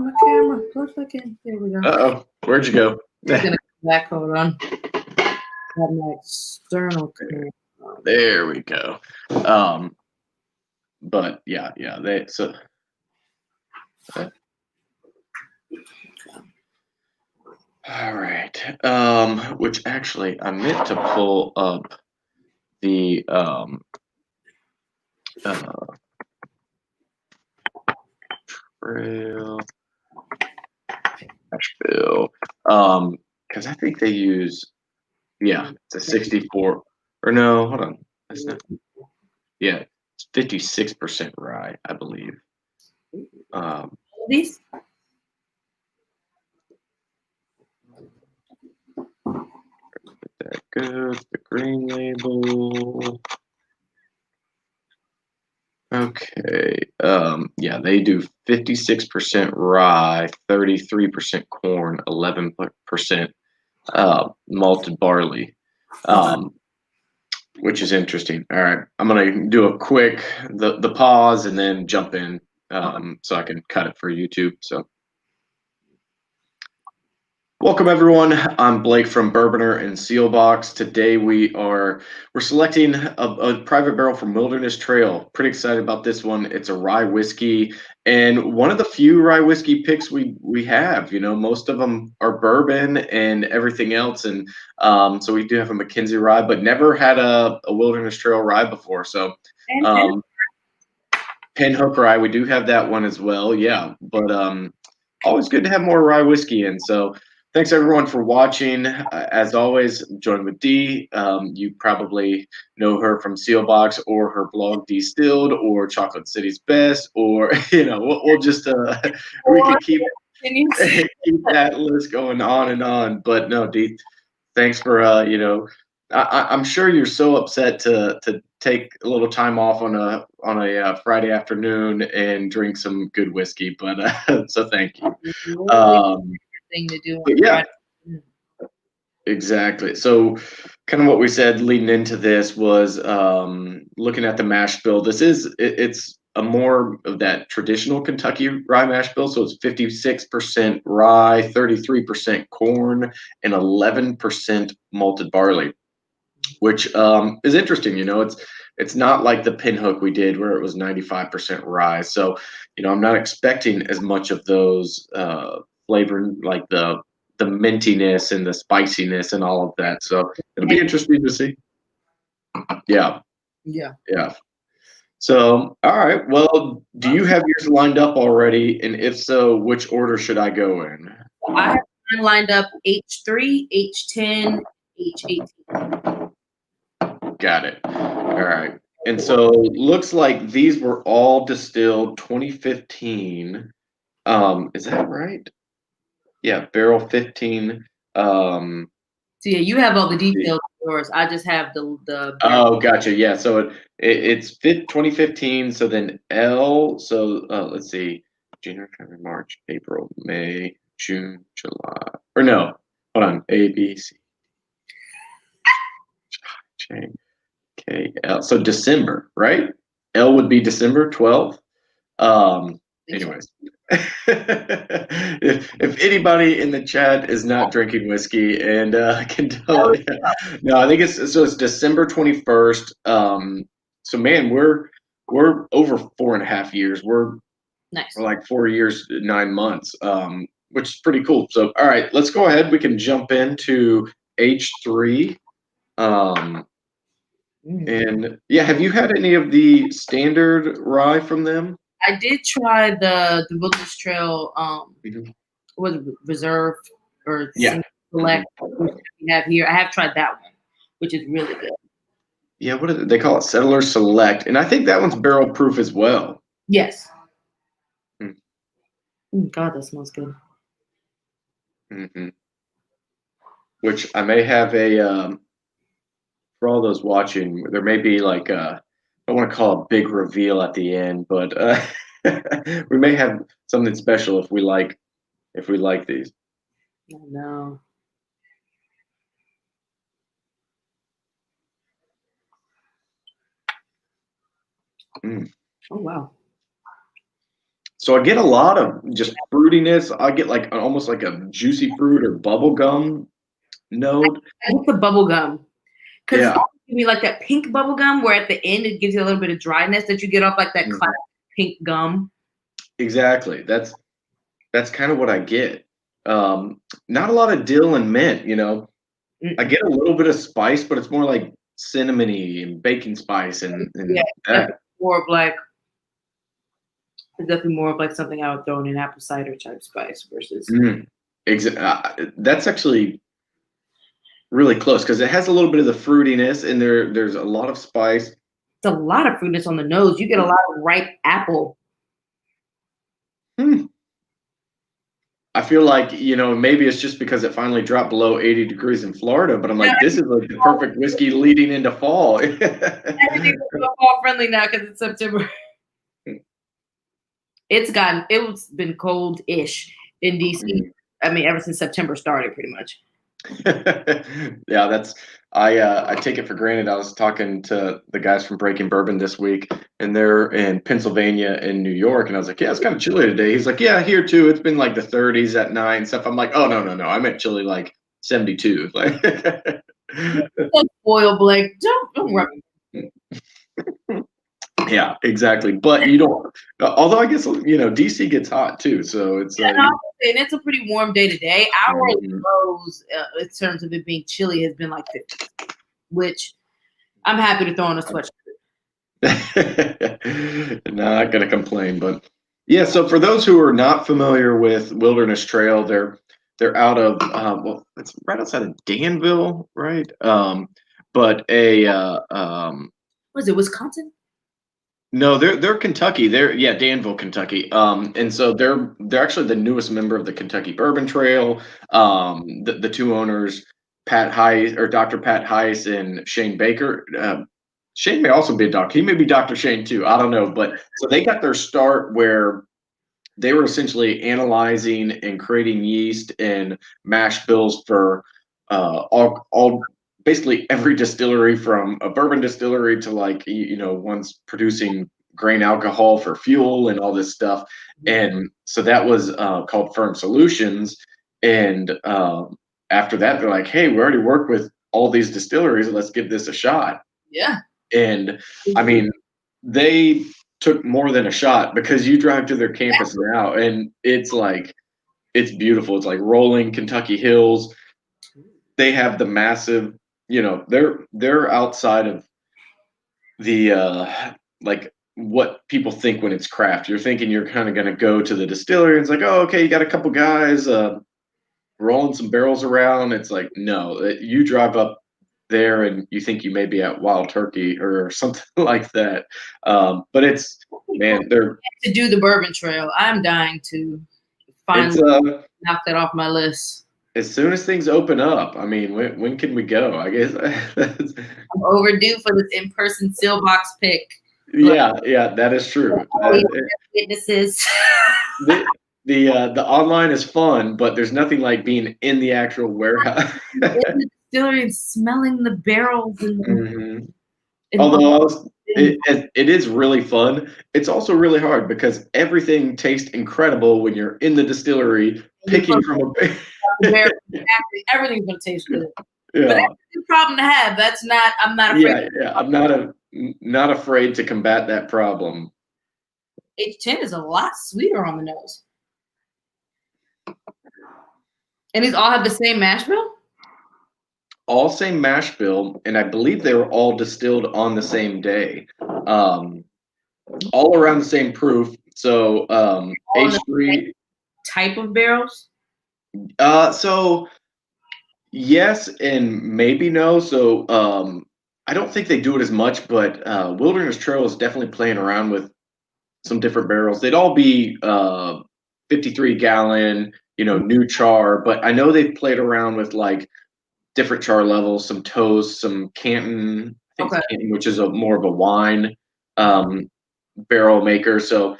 on the camera. Close again. There we go. Uh-oh. Where'd you go? I'm gonna come back. Hold on. Have my external camera. There we go. But yeah, they so. All right. Which actually I meant to pull up the trail bill. Because I think they use it's a 64 or no, hold on. That's not it's 56% rye, I believe. These? That goes the green label. Okay. They do 56% rye, 33% corn, 11% malted barley, which is interesting. All right, I'm gonna do a quick the pause and then jump in so I can cut it for YouTube. So. Welcome everyone. I'm Blake from Bourboner and Seelbach. Today we're selecting a private barrel from Wilderness Trail. Pretty excited about this one. It's a rye whiskey and one of the few rye whiskey picks we have. You know, most of them are bourbon and everything else, and so we do have a Mackenzie rye, but never had a Wilderness Trail rye before. So Pinhook rye, we do have that one as well. Yeah, but always good to have more rye whiskey in. So. Thanks everyone for watching. As always, I'm joined with Dee. You probably know her from Seelbach or her blog Distilled or Chocolate City's Best, or we'll just we can keep that list going on and on. But no, Dee, thanks for I'm sure you're so upset to take a little time off on a Friday afternoon and drink some good whiskey, but so thank you. Thing to do. Yeah, exactly. So, kind of what we said leading into this was looking at the mash bill. It's a more of that traditional Kentucky rye mash bill. So it's 56% rye, 33% corn, and 11% malted barley, which is interesting. You know, it's not like the Pinhook we did where it was 95% rye. So, I'm not expecting as much of those flavor, like the mintiness and the spiciness and all of that. So it'll be interesting to see. Yeah. So, all right. Well, do you have yours lined up already? And if so, which order should I go in? I have mine lined up H3, H10, H18. Got it. All right. And so looks like these were all distilled 2015. Is that right? Yeah, barrel 15. So yeah, you have all the details of yours. I just have the Oh, gotcha. Yeah, so it's 2015. So then L. So let's see, January, February, March, April, May, June, July. Or no, hold on. A, B, C, J, K, L. So December, right? L would be December 12th. Anyways, if anybody in the chat is not drinking whiskey and can tell, no, I think it's December 21st. So man, we're over 4.5 years. We're like 4 years, 9 months, which is pretty cool. So all right, let's go ahead. We can jump into H3. And yeah, have you had any of the standard rye from them? I did try the Wilderness Trail was it reserve or select we have here. I have tried that one, which is really good. Yeah, what they call it? Settler Select, and I think that one's barrel proof as well. Yes. God, that smells good. Which I may have for all those watching, there may be like I don't want to call it a big reveal at the end, but we may have something special if we like these. Oh, no. Oh wow. So I get a lot of just fruitiness. I get like almost like a juicy fruit or bubble gum note. I get the bubble gum because Yeah, give me like that pink bubble gum where at the end it gives you a little bit of dryness that you get off like that mhm, classic pink gum. exactly. That's kind of what I get. Not a lot of dill and mint, you know. I Mm-mm. get a little bit of spice, but it's more like cinnamony and baking spice Yeah, and definitely that. more of like it's definitely more of like something I would throw in an apple cider type spice versus Mm, that's actually really close because it has a little bit of the fruitiness and there's a lot of spice. it's a lot of fruitness on the nose. You get a lot of ripe apple. Hmm. I feel like, you know, maybe it's just because it finally dropped below 80 degrees in Florida, but I'm Yeah, like, this is like the perfect whiskey leading into fall. everything's fall friendly now because it's September. It's been cold-ish in DC. I mean, ever since September started, pretty much. Yeah, I take it for granted. I was talking to the guys from Breaking Bourbon this week, and they're in Pennsylvania and New York, and I was like, yeah, it's kind of chilly today. He's like, yeah, here too. It's been like the 30s at night and stuff. I'm like, oh no, I meant chilly like 72. Like, Don't spoil Blake. Don't rub. yeah, exactly. But you don't. Although I guess you know DC gets hot too, so it's Yeah, no, and it's a pretty warm day today. Our Mhm. lows, in terms of it being chilly, has been like 50, which I'm happy to throw on a sweatshirt. Not gonna complain, but yeah. So for those who are not familiar with Wilderness Trail, they're out of well, it's right outside of Danville, right? But a Was it Wisconsin? no, they're Kentucky. They're yeah, Danville, Kentucky. And so they're actually the newest member of the Kentucky Bourbon Trail. The two owners, Pat Heiss or Dr. Pat Heiss and Shane Baker. Shane may also be a doctor. He may be Dr. Shane too. I don't know. But so they got their start where they were essentially analyzing and creating yeast and mash bills for all basically every distillery from a bourbon distillery to like you know ones producing grain alcohol for fuel and all this stuff. And so that was called Firm Solutions. And after that, they're like, hey, we already work with all these distilleries. Let's give this a shot. Yeah. And I mean, they took more than a shot because you drive to their campus now and it's like it's beautiful. It's like rolling Kentucky hills. They have the massive, you know, they're outside of the like what people think when it's craft. You're thinking you're kind of going to go to the distillery and it's like, "Oh, okay, you got a couple guys rolling some barrels around." It's like, "No, you drive up there and you think you may be at Wild Turkey or something like that." But it's man, they're To do the Bourbon Trail, I'm dying to it's finally knock that off my list. as soon as things open up. I mean, when can we go? I guess that's, I'm overdue for this in-person Seelbach pick. Like, yeah, that is true. witnesses. The online is fun, but there's nothing like being in the actual warehouse. In the distillery and smelling the barrels Mhm. and Although it is really fun. It's also really hard because everything tastes incredible when you're in the distillery picking from a the barrels. Everything's gonna taste good. But that's yeah. a good problem to have. That's not. I'm not afraid. Yeah. I'm not afraid to combat that problem. H10 is a lot sweeter on the nose. And these all have the same mash bill? All same mash bill, and I believe they were all distilled on the same day. Um, all around the same proof. So All in the same H3. type of barrels? So yes and maybe no. So I don't think they do it as much, but Wilderness Trail is definitely playing around with some different barrels. They'd all be 53 gallon, you know, new char, but I know they've played around with like different char levels, some toast, some Canton, I think Okay. it's Canton, which is a more of a wine um, barrel maker. So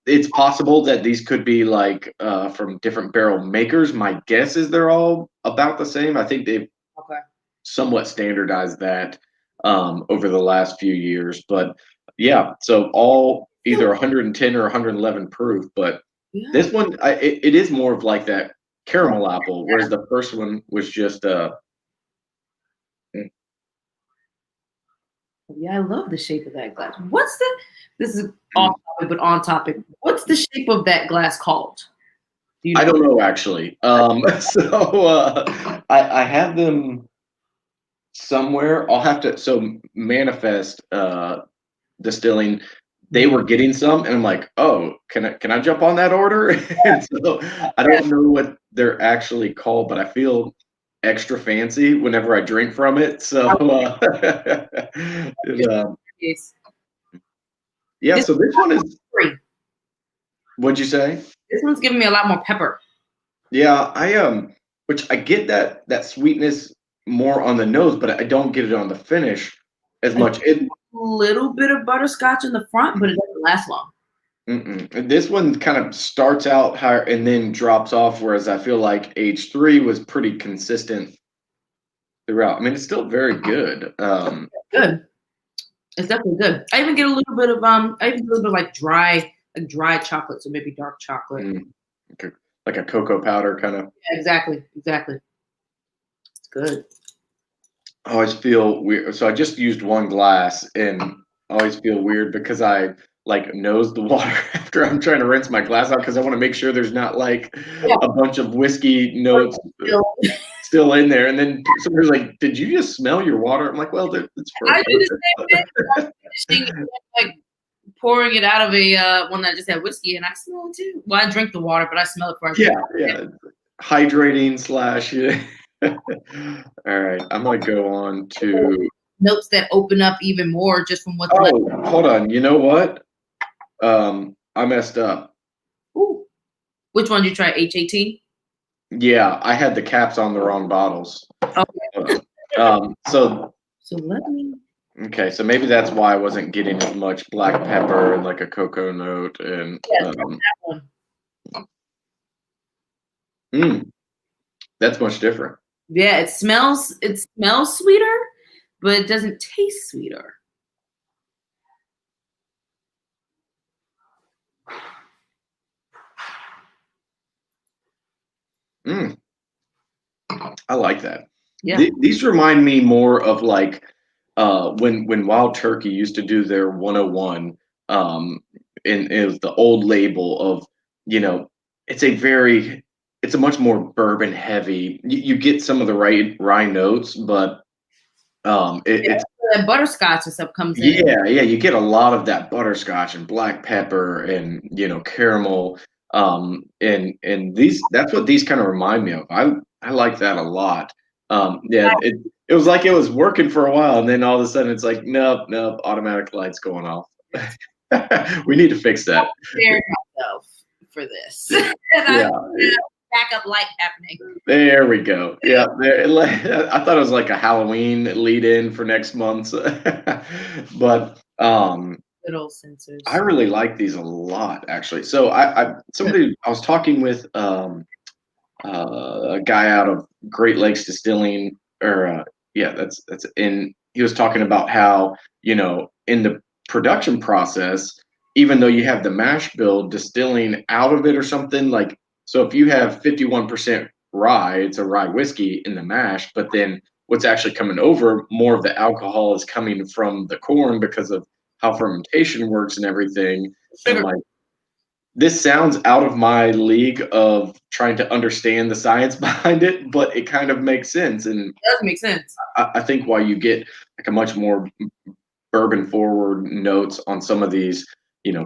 it's possible that these could be like from different barrel makers. My guess is they're all about the same. I think they've Okay. somewhat standardized that over the last few years. But yeah, so all either 110 or 111 proof, but Yeah. this one, it is more of like that caramel apple, whereas the first one was just Yeah, I love the shape of that glass. This is off topic, but on topic. What's the shape of that glass called? Do you I know? don't know actually. I have them somewhere. I'll have to Manifest Distilling, they were getting some, and I'm like, oh, can I jump on that order? And so I don't know what they're actually called, but I feel extra fancy whenever I drink from it. So Yes. yeah, This so this one is, free. what'd you say? This one's giving me a lot more pepper. Yeah, which I get that sweetness more on the nose, but I don't get it on the finish as much. A little bit of butterscotch in the front, but it doesn't last long. This one kind of starts out higher and then drops off, whereas I feel like H3 was pretty consistent throughout. I mean, it's still very good. Good. It's definitely good. I even get a little bit of like dry chocolate, so maybe dark chocolate. Like a cocoa powder kind of. Yeah, exactly. It's good. I always feel weird. So I just used one glass, and I always feel weird because I like nose the water after I'm trying to rinse my glass out because I want to make sure there's not like a bunch of whiskey notes still in there. And then somebody's like, "Did you just smell your water?" I'm like, "Well, it's for I do the same thing. Like pouring it out of a one that just had whiskey, and I smell it too. Well, I drink the water, but I smell it first. Yeah, hydrating slash. Yeah. All right, I'm gonna go on to notes that open up even more just from what's left. left. Hold on. You know what? I messed up. Ooh. Which one did you try? H18? Yeah, I had the caps on the wrong bottles. Okay. So let me. Okay, so maybe that's why I wasn't getting as much black pepper and like a cocoa note and that one. That's much different. Yeah, it smells sweeter, but it doesn't taste sweeter. I like that. Yeah. These remind me more of like when Wild Turkey used to do their 101, and it was the old label of, it's a much more bourbon heavy. You get some of the rye notes, but it's that butterscotch and stuff comes in. yeah, you get a lot of that butterscotch and black pepper and caramel. And that's what these kind of remind me of. I like that a lot. Yeah, it was like it was working for a while, and then all of a sudden it's like, nope, automatic lights going off. We need to fix that. Prepared myself for this. And backup light happening. There we go. Yeah, I thought it was like a Halloween lead in for next month. But good old sensors. I really like these a lot, actually. So I was talking with a guy out of Great Lakes Distilling, or that's and he was talking about how, in the production process, even though you have the mash bill, distilling out of it or something like, so if you have 51% rye, it's a rye whiskey in the mash, but then what's actually coming over, more of the alcohol is coming from the corn because of how fermentation works and everything. And I'm like, this sounds out of my league of trying to understand the science behind it, but it kind of makes sense. And it does make sense. I think why you get like a much more bourbon forward notes on some of these,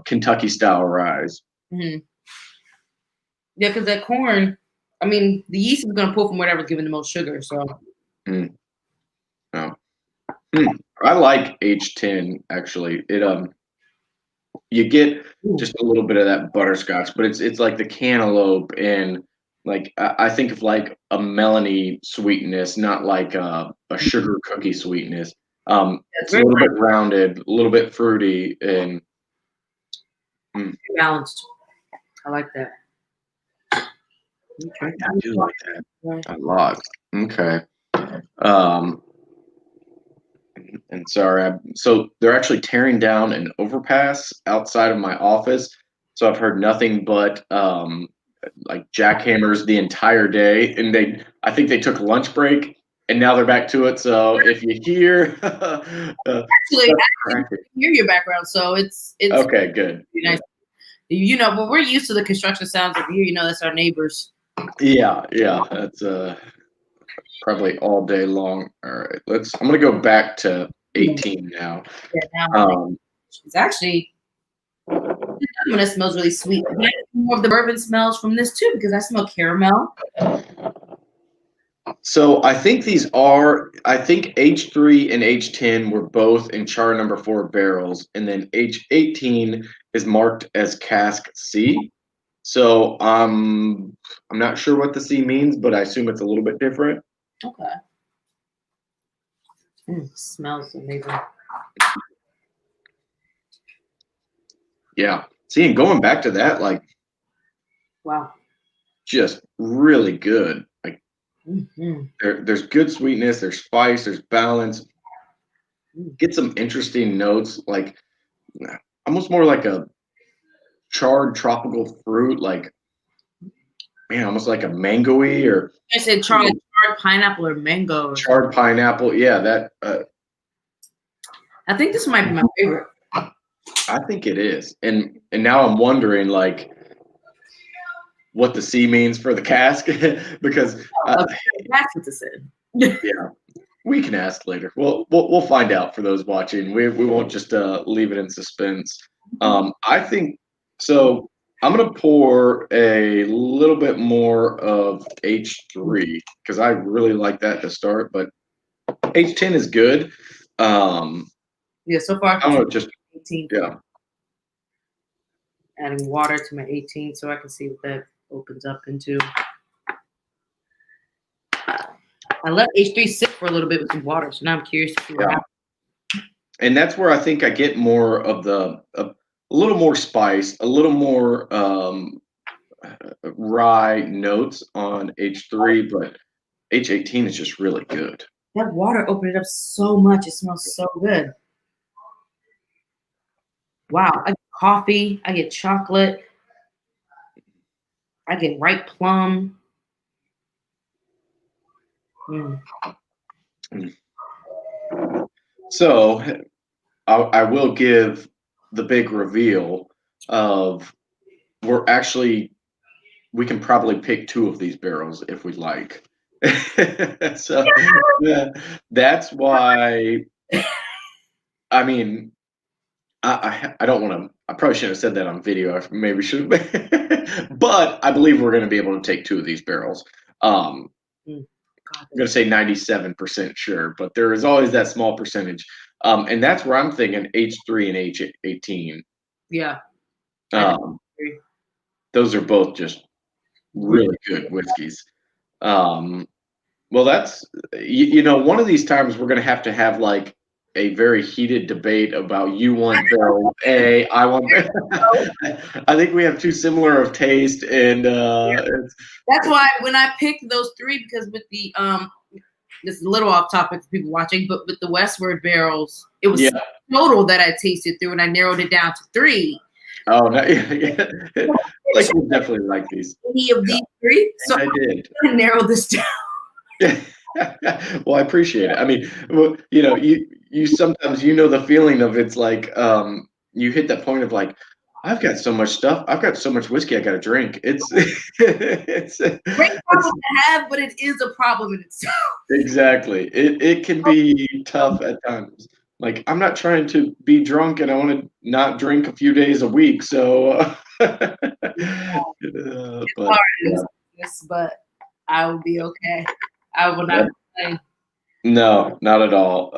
Kentucky style ryes. Mm-hmm. Yeah, because that corn, I mean, the yeast is going to pull from whatever's giving the most sugar. So, I like H10 actually. You get just a little bit of that butterscotch, but it's like the cantaloupe and like I think of like a melony sweetness, not like a sugar cookie sweetness. It's a little bit rounded, a little bit fruity, and balanced. I like that. I do like that a lot. Okay. and sorry, so they're actually tearing down an overpass outside of my office. So I've heard nothing but like jackhammers the entire day, and I think they took lunch break, and now they're back to it. So if you hear, actually, I can hear your background, so it's okay, good. nice. You know, but we're used to the construction sounds over here. You know, that's our neighbors. Yeah, that's probably all day long. All right, I'm gonna go back to 18 now. Yeah, now it's actually when it smells really sweet. More of the bourbon smells from this too, because I smell caramel. So I think H3 and H10 were both in char number 4 barrels, and then H18 is marked as cask C. So I'm not sure what the C means, but I assume it's a little bit different. Okay. Smells amazing. Yeah. See, and going back to that, like, wow, just really good. Like, there's good sweetness, there's spice, there's balance. Get some interesting notes, like almost more like a charred tropical fruit, like almost like a mango-y, or I said charred pineapple or mango. Charred pineapple, yeah. That I think this might be my favorite. I think it is, and now I'm wondering like what the C means for the cask because that's what this said. Yeah, we can ask later. We'll find out for those watching. We won't just leave it in suspense. I think so. I'm gonna pour a little bit more of H3 because I really like that to start, but H10 is good. Yeah, so far I don't know, just 18. Yeah. Adding water to my 18 so I can see what that opens up into. I let H3 sit for a little bit with some water, so now I'm curious to see what happens. And that's where I think I get more of a little more spice, a little more rye notes on H3, but H18 is just really good. That water opened it up so much. It smells so good. Wow. I get coffee. I get chocolate. I get ripe plum. So I will give the big reveal of we can probably pick 2 of these barrels if we like. So that's why. I mean, I don't want to. I probably shouldn't have said that on video. I maybe should have, but I believe we're going to be able to take 2 of these barrels. I'm going to say 97% sure, but there is always that small percentage, and that's where I'm thinking H3 and H18. Yeah. Those are both just really good whiskeys. Well, that's one of these times we're going to have like a very heated debate about you want barrel A, I want barrel. I think we have too similar of taste, and that's why when I picked those 3, because with the this is a little off topic for people watching, but with the Westward barrels, it was total that I tasted through, and I narrowed it down to 3. Oh, no, like you definitely like these. Any of these 3? So I did. I'm gonna narrow this down. Well, I appreciate it. I mean, you sometimes the feeling of it's like you hit that point of like, I've got so much stuff. I've got so much whiskey I got to drink. It's great problem to have, but it is a problem in itself. Exactly. It can be tough at times. Like, I'm not trying to be drunk, and I want to not drink a few days a week. So, it's hard, but I will be okay. I will not complain. No, not at all.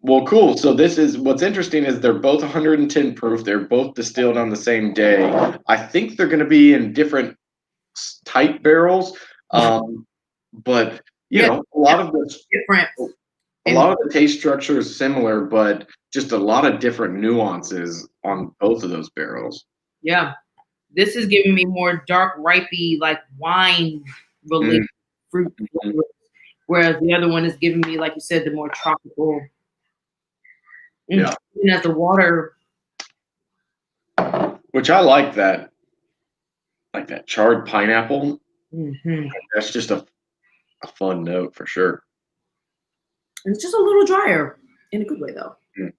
Well, cool. So what's interesting is they're both 110 proof. They're both distilled on the same day. I think they're going to be in different type barrels, but a lot of the taste structure is similar, but just a lot of different nuances on both of those barrels. Yeah, this is giving me more dark, ripey, like wine related fruit. Whereas the other one is giving me, like you said, the more tropical. Yeah. Even at the water. Which I like that charred pineapple. Mm-hmm. That's just a fun note for sure. And it's just a little drier in a good way, though. Mm.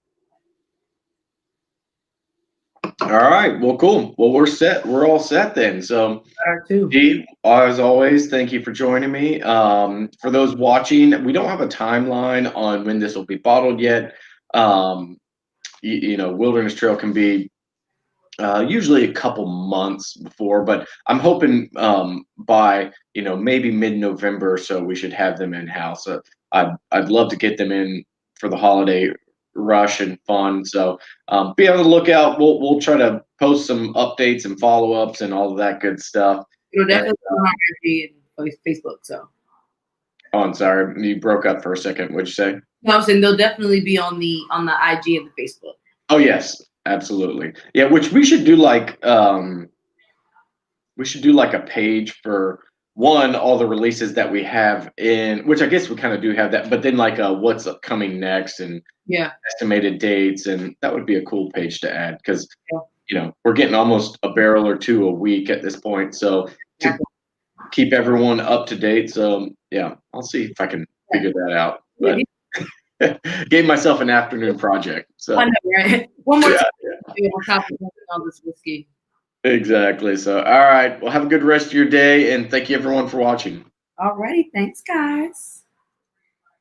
All right. Well, cool. Well, we're set. We're all set then. So, Dee, as always, thank you for joining me. For those watching, we don't have a timeline on when this will be bottled yet. Wilderness Trail can be usually a couple months before, but I'm hoping by maybe mid-November or so we should have them in house. I'd love to get them in for the holiday rush and fun. So be on the lookout. We'll try to post some updates and follow-ups and all of that good stuff. It'll definitely be on IG and Facebook. So. Oh, I'm sorry, you broke up for a second. What'd you say? No, I'm saying they'll definitely be on the IG and the Facebook. Oh yes, absolutely. Yeah, which we should do like a page for all the releases that we have in, which I guess we kind of do have that, but then like what's coming next and estimated dates, and that would be a cool page to add because we're getting almost a barrel or two a week at this point, so to keep everyone up to date. So yeah, I'll see if I can figure that out. But gave myself an afternoon project. So I know, right? One more time on top of all this whiskey. Exactly. So all right. Well, have a good rest of your day, and thank you everyone for watching. All righty. Thanks, guys.